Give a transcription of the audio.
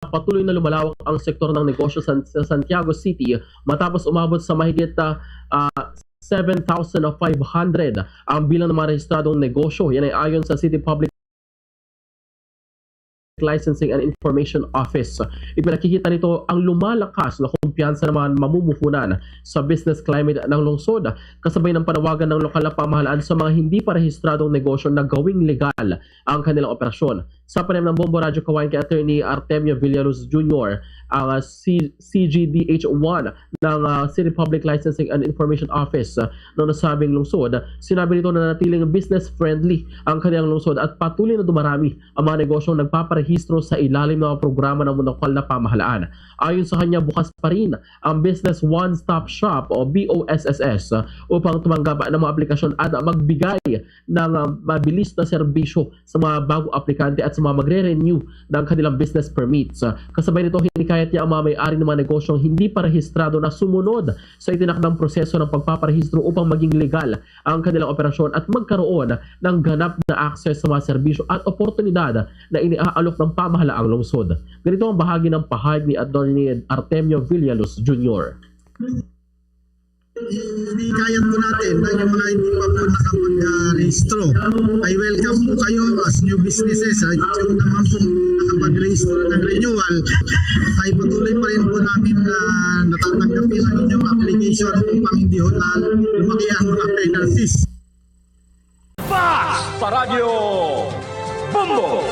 patuloy na lumalawak ang sektor ng negosyo sa Santiago City matapos umabot sa mahigit 7,500 ang bilang ng mga rehistradong negosyo. Yan ay ayon sa City Public Licensing and Information Office. Ipinakikita nito ang lumalakas na kumpiyansa ng mga mamumuhunan sa business climate ng lungsod, kasabay ng panawagan ng lokal na pamahalaan sa mga hindi pa rehistradong negosyo na gawing legal ang kanilang operasyon. Sa panayam ng Bombo Radyo Kawain kay Attorney Artemio Villaluz Jr., ang CGDH1 ng City Public Licensing and Information Office ng nasabing lungsod, sinabi nito na natiling business friendly ang kanilang lungsod at patuloy na dumarami ang mga negosyong nagpaparehistro sa ilalim ng programa ng lokal na pamahalaan. Ayon sa kanya, bukas pa rin ang Business One-Stop Shop o BOSSS upang tumanggap ng mga aplikasyon at magbigay ng mabilis na serbisyo sa mga bagong aplikante at sa mga magre-renew ng kanilang business permits. Kasabay nito, hinikayat niya ang mga may-ari ng mga negosyong hindi pa rehistrado na sumunod sa itinakdang proseso ng pagpaparehistro upang maging legal ang kanilang operasyon at magkaroon ng ganap na access sa mga serbisyo at oportunidad na iniaalok ng pamahalaang lungsod. Ganito ang bahagi ng pahayag ni Attorney Artemio Villaluz Jr. Hinikayan po natin na yung mga hindi pa po nakapag-rehistro ay welcome po kayo as new businesses. Yung naman po nakapag-rehistro ng renewal ay patuloy pa rin po namin na natatanggapin ang inyong application upang hindi ho na lumaki ang mga penalties. Fast sa Radyo Bombo!